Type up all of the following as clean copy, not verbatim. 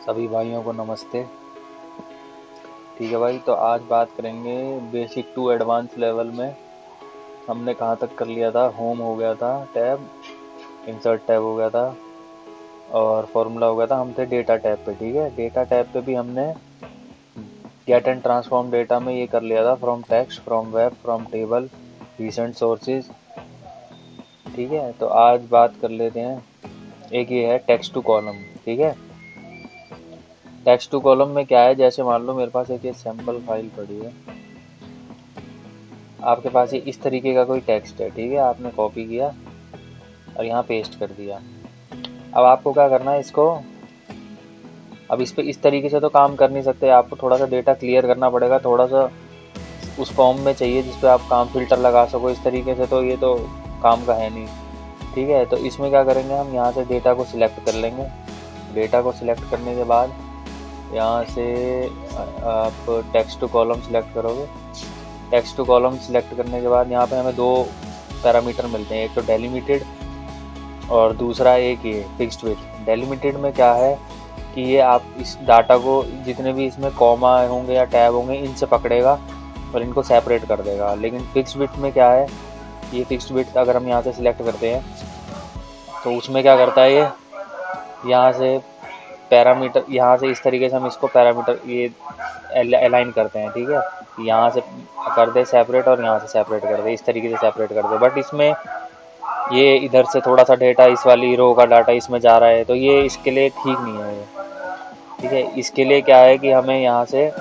सभी भाइयों को नमस्ते। ठीक है भाई, तो आज बात करेंगे बेसिक टू एडवांस लेवल में। हमने कहाँ तक कर लिया था? होम हो गया था, टैब, इंसर्ट टैब हो गया था और फॉर्मूला हो गया था। हम थे डेटा टैब पे। ठीक है, डेटा टैब पे भी हमने गेट एंड ट्रांसफॉर्म डेटा में ये कर लिया था, from text, from web, from table, recent sources. ठीक है, तो आज बात कर लेते हैं, एक ये है टेक्स्ट टू कॉलम। ठीक है, टेक्स्ट टू कॉलम में क्या है, जैसे मान लो मेरे पास एक ये सैम्पल फाइल पड़ी है, आपके पास ये इस तरीके का कोई टेक्स्ट है। ठीक है, आपने कॉपी किया और यहाँ पेस्ट कर दिया। अब आपको क्या करना है इसको, अब इस पे इस तरीके से तो काम कर नहीं सकते, आपको थोड़ा सा डेटा क्लियर करना पड़ेगा, थोड़ा सा उस फॉर्म में चाहिए जिस पे आप काम फिल्टर लगा सको। इस तरीके से तो ये तो काम का है नहीं। ठीक है, तो इसमें क्या करेंगे, हम यहाँ से डेटा को सिलेक्ट कर लेंगे। डेटा को सिलेक्ट करने के बाद यहाँ से आप टेक्स्ट टू कॉलम सिलेक्ट करोगे। टेक्स्ट टू कॉलम सिलेक्ट करने के बाद यहाँ पे हमें दो पैरामीटर मिलते हैं, एक तो डेलिमिटेड और दूसरा एक ये फिक्स्ड विड्थ। डेलिमिटेड में क्या है कि ये आप इस डाटा को, जितने भी इसमें कॉमा होंगे या टैब होंगे, इनसे पकड़ेगा और इनको सेपरेट कर देगा। लेकिन फिक्स्ड विड्थ में क्या है, ये फिक्स्ड विड्थ अगर हम यहाँ से सिलेक्ट करते हैं तो उसमें क्या करता है, ये यहाँ से पैरामीटर, यहाँ से इस तरीके से हम इसको पैरामीटर ये अलाइन करते हैं। ठीक है, यहाँ से कर दे सेपरेट और यहाँ से सेपरेट कर दे, इस तरीके से सेपरेट कर दे। बट इसमें ये इधर से थोड़ा सा डेटा, इस वाली रो का डाटा इसमें जा रहा है, तो ये इसके लिए ठीक नहीं है ये। ठीक है, इसके लिए क्या है कि हमें यहाँ से,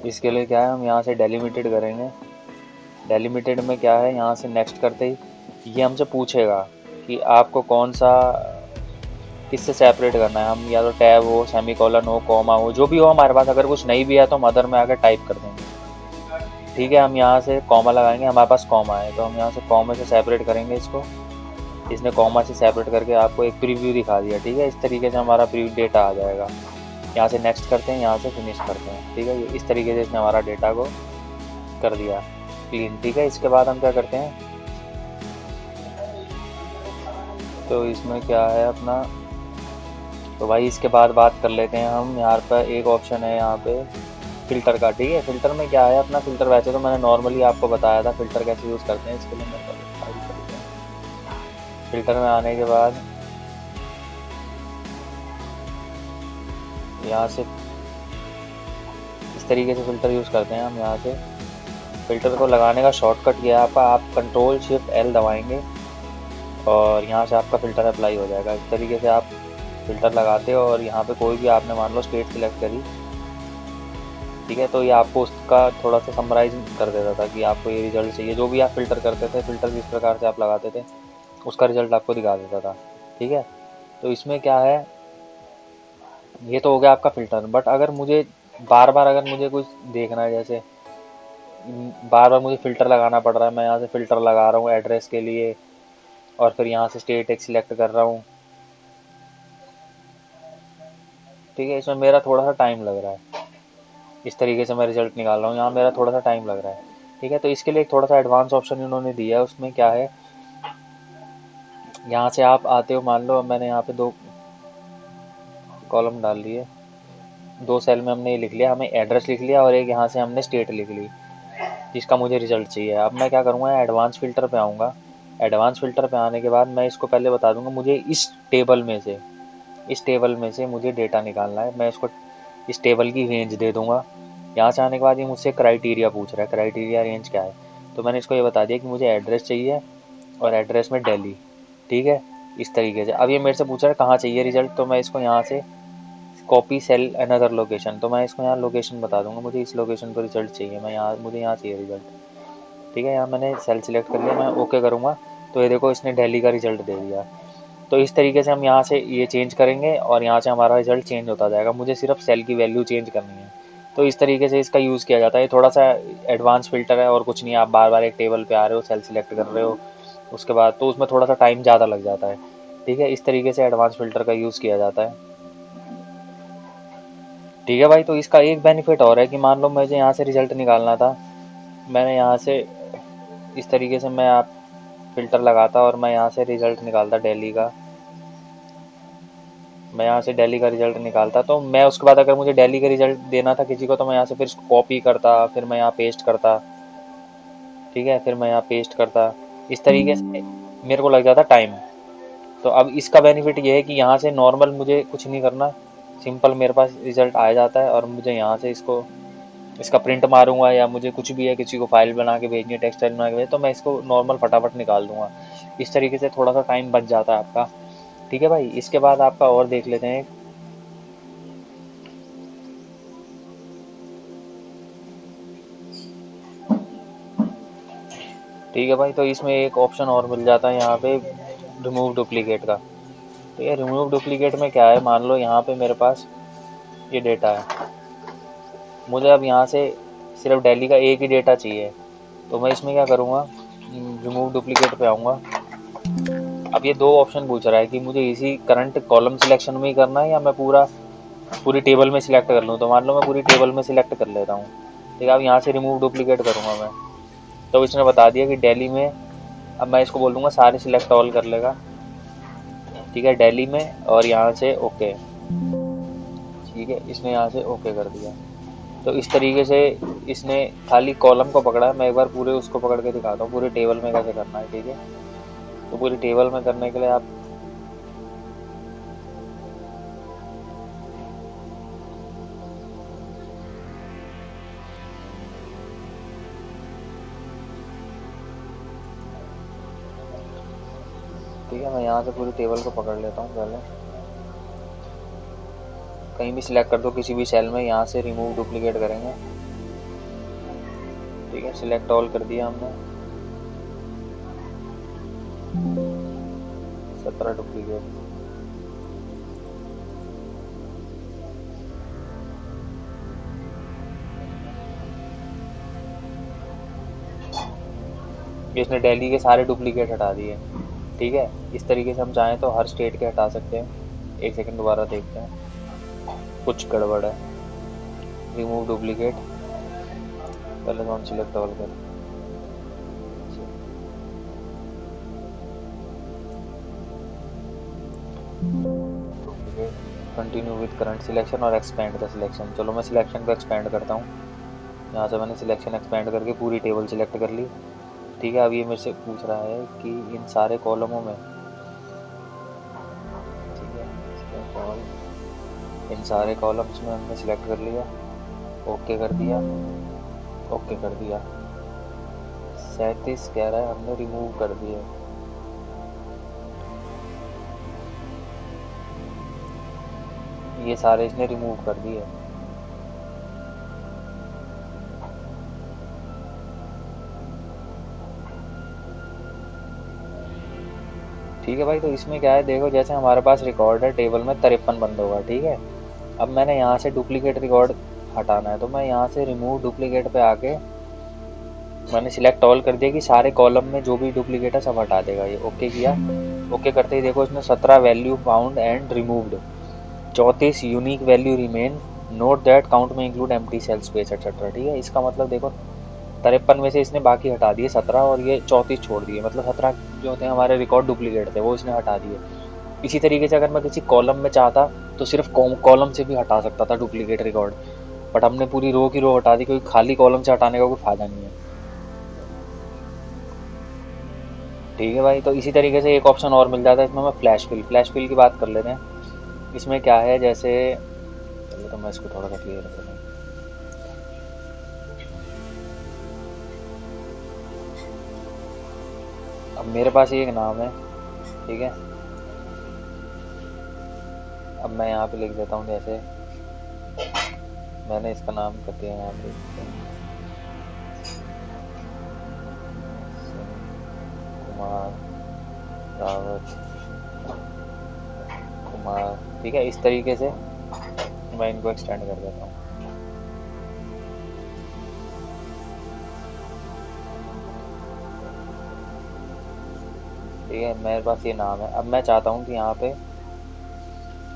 इसके लिए क्या है, हम यहाँ से डेलिमिटेड करेंगे। डेलिमिटेड में क्या है, यहाँ से नेक्स्ट करते ही ये हमसे पूछेगा कि आपको कौन सा, किससे सेपरेट करना है। हम या तो टैब हो, सेमीकोलन हो, कॉमा हो, जो भी हो हमारे पास। अगर कुछ नहीं भी है तो हम अदर में आकर टाइप कर देंगे। ठीक है, हम यहाँ से कॉमा लगाएंगे, हमारे पास कॉमा है तो हम यहाँ से कॉमा से सेपरेट करेंगे इसको। इसने कॉमा से सेपरेट करके आपको एक प्रीव्यू दिखा दिया। ठीक है, इस तरीके से हमारा प्रीव्यू डेटा आ जाएगा। यहाँ से नेक्स्ट करते हैं, यहाँ से फिनिश करते हैं। ठीक है, ये इस तरीके से इसने हमारा डेटा को कर दिया क्लीन। ठीक है, इसके बाद हम क्या करते हैं, तो इसमें क्या है अपना, तो भाई इसके बाद बात कर लेते हैं हम। यहाँ पर एक ऑप्शन है यहाँ पे फ़िल्टर का। ठीक है, फ़िल्टर में क्या है अपना, फ़िल्टर वैसे तो मैंने नॉर्मली आपको बताया था फ़िल्टर कैसे यूज़ करते हैं। इसके लिए मैं फाइल कर देता हूँ। फ़िल्टर में आने के बाद यहाँ से इस तरीके से फ़िल्टर यूज़ करते हैं हम। यहाँ से फ़िल्टर को लगाने का शॉर्टकट ये है आपका, आप कंट्रोल शिफ्ट एल दबाएंगे और यहाँ से आपका फ़िल्टर अप्लाई हो जाएगा। इस तरीके से आप फ़िल्टर लगाते हो और यहाँ पे कोई भी आपने मान लो स्टेट सिलेक्ट करी। ठीक है, तो ये आपको उसका थोड़ा सा समराइज कर देता था कि आपको ये रिजल्ट चाहिए। जो भी आप फ़िल्टर करते थे, फ़िल्टर जिस प्रकार से आप लगाते थे, उसका रिजल्ट आपको दिखा देता था। ठीक है, तो इसमें क्या है, ये तो हो गया आपका फ़िल्टर। बट अगर मुझे बार बार, अगर मुझे कुछ देखना है, जैसे बार बार मुझे फ़िल्टर लगाना पड़ रहा है, मैं यहाँ से फ़िल्टर लगा रहा हूँ एड्रेस के लिए और फिर यहाँ से स्टेट एक सिलेक्ट कर रहा हूँ। ठीक है, इसमें मेरा थोड़ा सा टाइम लग रहा है। इस तरीके से मैं रिजल्ट निकाल रहा हूँ, यहाँ मेरा थोड़ा सा टाइम लग रहा है। ठीक है, तो इसके लिए एक थोड़ा सा एडवांस ऑप्शन इन्होंने दिया है। उसमें क्या है, यहाँ से आप आते हो, मान लो मैंने यहाँ पे दो कॉलम डाल लिए, दो सेल में हमने ये लिख लिया, हमें एड्रेस लिख लिया और एक यहाँ से हमने स्टेट लिख ली जिसका मुझे रिजल्ट चाहिए। अब मैं क्या करूँगा, एडवांस फ़िल्टर पे आऊँगा। एडवांस फ़िल्टर पे आने के बाद मैं इसको पहले बता दूँगा, मुझे इस टेबल में से मुझे डेटा निकालना है। मैं इसको इस टेबल की रेंज दे दूँगा। यहाँ से आने के बाद ये मुझसे क्राइटेरिया पूछ रहा है, क्राइटेरिया रेंज क्या है, तो मैंने इसको ये बता दिया कि मुझे एड्रेस चाहिए और एड्रेस में दिल्ली। ठीक है, इस तरीके से। अब ये मेरे से पूछ रहा है कहाँ चाहिए रिजल्ट, तो मैं इसको यहाँ से कॉपी सेल अनदर लोकेशन, तो मैं इसको यहाँ लोकेशन बता दूंगा, मुझे इस लोकेशन पर रिजल्ट चाहिए, मैं यहाँ, मुझे यहाँ चाहिए रिजल्ट। ठीक है, यहाँ मैंने सेल सिलेक्ट कर लिया, मैं ओके करूँगा तो ये देखो इसने दिल्ली का रिजल्ट दे दिया। तो इस तरीके से हम यहाँ से ये चेंज करेंगे और यहाँ से हमारा रिजल्ट चेंज होता जाएगा। मुझे सिर्फ सेल की वैल्यू चेंज करनी है। तो इस तरीके से इसका यूज़ किया जाता है। ये थोड़ा सा एडवांस फ़िल्टर है और कुछ नहीं है। आप बार बार एक टेबल पे आ रहे हो, सेल सिलेक्ट कर रहे हो, उसके बाद तो उसमें थोड़ा सा टाइम ज़्यादा लग जाता है। ठीक है, इस तरीके से एडवांस फ़िल्टर का यूज़ किया जाता है। ठीक है भाई, तो इसका एक बेनिफिट और है कि मान लो मुझे यहाँ से रिजल्ट निकालना था, मैंने यहाँ से इस तरीके से मैं आप फ़िल्टर लगाता और मैं यहाँ से रिजल्ट निकालता दिल्ली का। मैं यहाँ से दिल्ली का रिजल्ट निकालता, तो मैं उसके बाद अगर मुझे दिल्ली का रिजल्ट देना था किसी को तो मैं यहाँ से फिर इसको कॉपी करता, फिर मैं यहाँ पेस्ट करता, ठीक है, फिर मैं यहाँ पेस्ट करता, इस तरीके से मेरे को लग जाता टाइम। तो अब इसका बेनिफिट ये है कि यहाँ से नॉर्मल मुझे कुछ नहीं करना, सिंपल मेरे पास रिजल्ट आ जाता है और मुझे यहाँ से इसका प्रिंट मारूंगा या मुझे कुछ भी है किसी को फाइल बना के भेजनी है, टेक्स्ट फाइल बना के भेज, तो मैं इसको नॉर्मल फटाफट निकाल दूंगा। इस तरीके से थोड़ा सा टाइम बच जाता है आपका। ठीक है भाई, इसके बाद आपका और देख लेते हैं। ठीक है भाई, तो इसमें एक ऑप्शन और मिल जाता है यहाँ पे, रिमूव डुप्लीकेट का। ठीक है, रिमूव डुप्लीकेट में क्या है, मान लो यहाँ पे मेरे पास ये डेटा है, मुझे अब यहाँ से सिर्फ दिल्ली का एक ही डेटा चाहिए, तो मैं इसमें क्या करूँगा, रिमूव डुप्लीकेट पे आऊँगा। अब ये दो ऑप्शन पूछ रहा है कि मुझे इसी करंट कॉलम सिलेक्शन में ही करना है या मैं पूरी टेबल में सिलेक्ट कर लूँ। तो मान लो मैं पूरी टेबल में सिलेक्ट कर लेता हूँ। ठीक है, अब यहाँ से रिमूव डुप्लीकेट करूँगा मैं, तो इसने बता दिया कि दिल्ली में, अब मैं इसको बोल दूँगा सारे सिलेक्ट ऑल कर लेगा। ठीक है, दिल्ली में, और यहाँ से ओके। ठीक है, इसने यहाँ से ओके कर दिया। तो इस तरीके से इसने खाली कॉलम को पकड़ा है। मैं एक बार पूरे उसको पकड़ के दिखाता हूँ, पूरे टेबल में कैसे करना है। ठीक है, तो पूरी टेबल में करने के लिए आप ठीक है, मैं यहाँ से पूरी टेबल को पकड़ लेता हूँ। पहले कहीं भी सिलेक्ट कर दो किसी भी सेल में, यहाँ से रिमूव डुप्लीकेट करेंगे। ठीक है, सिलेक्ट ऑल कर दिया हमने, 17 डुप्लीकेट। इसने दिल्ली के सारे डुप्लीकेट हटा दिए। ठीक है, इस तरीके से हम चाहें तो हर स्टेट के हटा सकते हैं। एक सेकंड दोबारा देखते हैं, कुछ गड़बड़ है। रिमूव डुप्लीकेट, पहले तो हम सिलेक्ट ऑल कर, कंटिन्यू विद करंट सिलेक्शन और एक्सपेंड द सिलेक्शन। चलो मैं सिलेक्शन को एक्सपेंड करता हूँ। यहाँ से मैंने सिलेक्शन एक्सपेंड करके पूरी टेबल सिलेक्ट कर ली। ठीक है, अब ये मेरे से पूछ रहा है कि इन सारे कॉलमों में, ठीक है, इन सारे कॉलम्स में हमने सिलेक्ट कर लिया, ओके कर दिया, ओके कर दिया। 37 कह रहा है, हमने रिमूव कर दिया। ये सारे इसने रिमूव कर दिए। ठीक है भाई, तो इसमें क्या है, देखो जैसे हमारे पास रिकॉर्ड है टेबल में 53 बंद होगा। ठीक है, अब मैंने यहाँ से डुप्लीकेट रिकॉर्ड हटाना है, तो मैं यहाँ से रिमूव डुप्लीकेट पे आके मैंने सिलेक्ट ऑल कर दिया कि सारे कॉलम में जो भी डुप्लीकेट है सब हटा देगा। ये ओके किया। ओके करते ही देखो इसने 17 value found and removed, 34 unique value remain, note that count में include empty cell space etcetera. ठीक है, इसका मतलब देखो 53 में से इसने बाकी हटा दिए 17 और ये 34 छोड़ दिए, मतलब 17 जो थे हमारे रिकॉर्ड डुप्लीकेट थे वो इसने हटा दिए। इसी तरीके से अगर मैं किसी कॉलम में चाहता तो सिर्फ कॉलम से भी हटा सकता था डुप्लीकेट रिकॉर्ड, बट हमने पूरी रो की रो हटा दी, क्योंकि खाली कॉलम से हटाने का कोई फायदा नहीं है। ठीक है भाई, तो इसी तरीके से एक ऑप्शन और मिल जाता है इसमें, मैं फ्लैश फिल की बात कर लेते हैं। इसमें क्या है, जैसे चलो तो मैं इसको थोड़ा सा क्लियर कर दूँ। अब मेरे पास ये एक नाम है, ठीक है, अब मैं यहाँ पे लिख देता हूँ, जैसे मैंने इसका नाम कर दिया यहाँ पे कुमार रावत कुमार। ठीक है, इस तरीके से मैं इनको एक्सटेंड कर देता हूँ। ठीक है, मेरे पास ये नाम है। अब मैं चाहता हूँ कि यहाँ पे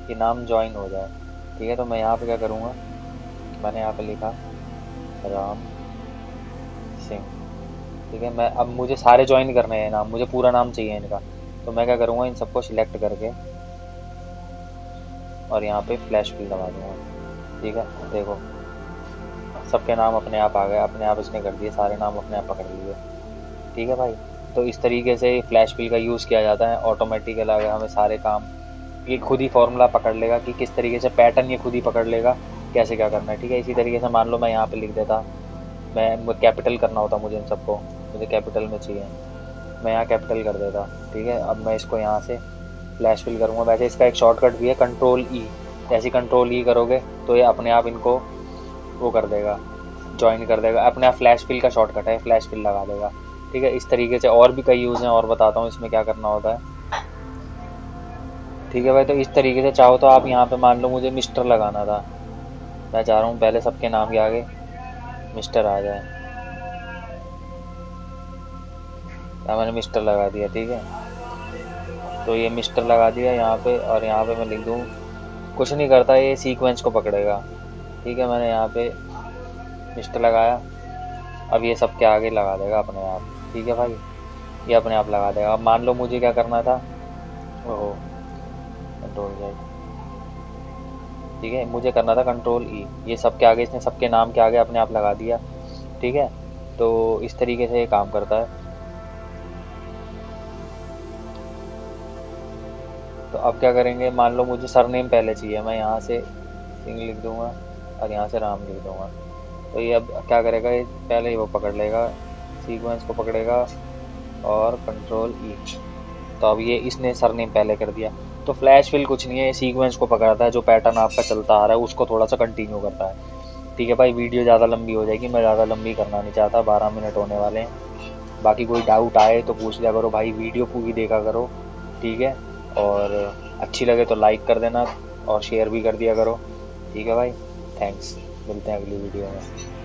ये नाम ज्वाइन हो जाए। ठीक है, तो मैं यहाँ पे क्या करूँगा, मैंने यहाँ पे लिखा राम सिंह। ठीक है, मैं अब मुझे सारे ज्वाइन करने हैं नाम, मुझे पूरा नाम चाहिए इनका, तो मैं क्या करूँगा, इन सबको सिलेक्ट करके और यहाँ पे फ्लैश फिल दबा दूंगा। ठीक है, देखो सबके नाम अपने आप आ गए, अपने आप इसने कर दिए, सारे नाम अपने आप पकड़ लिए। ठीक है भाई, तो इस तरीके से फ्लैश फिल का यूज़ किया जाता है। ऑटोमेटिकल अगर हमें सारे काम ये खुद ही फॉर्मूला पकड़ लेगा कि किस तरीके से पैटर्न ये खुद ही पकड़ लेगा कैसे क्या करना है। ठीक है, इसी तरीके से मान लो मैं यहाँ पे लिख देता, मैं कैपिटल करना होता मुझे इन सबको, मुझे कैपिटल में चाहिए, मैं यहाँ कैपिटल कर देता। ठीक है, अब मैं इसको यहाँ से फ्लैश फिल करूँगा। वैसे इसका एक शॉर्टकट भी है, कंट्रोल ई। जैसे कंट्रोल ई करोगे तो ये अपने आप इनको वो कर देगा, ज्वाइन कर देगा, अपने आप फ्लैश फिल का शॉर्टकट है, फ्लैश फिल लगा देगा। ठीक है, इस तरीके से और भी कई यूज़ हैं, और बताता हूँ इसमें क्या करना होता है। ठीक है भाई, तो इस तरीके से चाहो तो आप यहाँ पे मान लो मुझे मिस्टर लगाना था, मैं चाह रहा हूँ पहले सबके नाम के आगे मिस्टर आ जाए, या मैंने मिस्टर लगा दिया। ठीक है, तो ये मिस्टर लगा दिया यहाँ पे, और यहाँ पे मैं लिख दूँ, कुछ नहीं करता, ये सीक्वेंस को पकड़ेगा। ठीक है, मैंने यहाँ पे मिस्टर लगाया, अब ये सबके आगे लगा देगा अपने आप। ठीक है भाई, ये अपने आप लगा देगा। अब मान लो मुझे क्या करना था, ओहो कंट्रोल Z। ठीक है, मुझे करना था कंट्रोल ई, ये सबके आगे इसने सबके नाम के आगे अपने आप लगा दिया। ठीक है, तो इस तरीके से ये काम करता है। तो अब क्या करेंगे, मान लो मुझे सरनेम पहले चाहिए, मैं यहाँ से सिंह लिख दूंगा और यहाँ से राम लिख दूंगा। तो ये अब क्या करेगा, ये पहले ही वो पकड़ लेगा, सीक्वेंस को पकड़ेगा और कंट्रोल ई। तो अब ये इसने सरनेम पहले कर दिया। तो फ्लैश फिल कुछ नहीं है, ये सीक्वेंस को पकड़ता है, जो पैटर्न आपका चलता आ रहा है उसको थोड़ा सा कंटिन्यू करता है। ठीक है भाई, वीडियो ज़्यादा लंबी हो जाएगी, मैं ज़्यादा लंबी करना नहीं चाहता, 12 मिनट होने वाले हैं। बाकी कोई डाउट आए तो पूछ लिया करो भाई, वीडियो पूरी देखा करो। ठीक है, और अच्छी लगे तो लाइक कर देना और शेयर भी कर दिया करो। ठीक है भाई, थैंक्स, मिलते हैं अगली वीडियो में।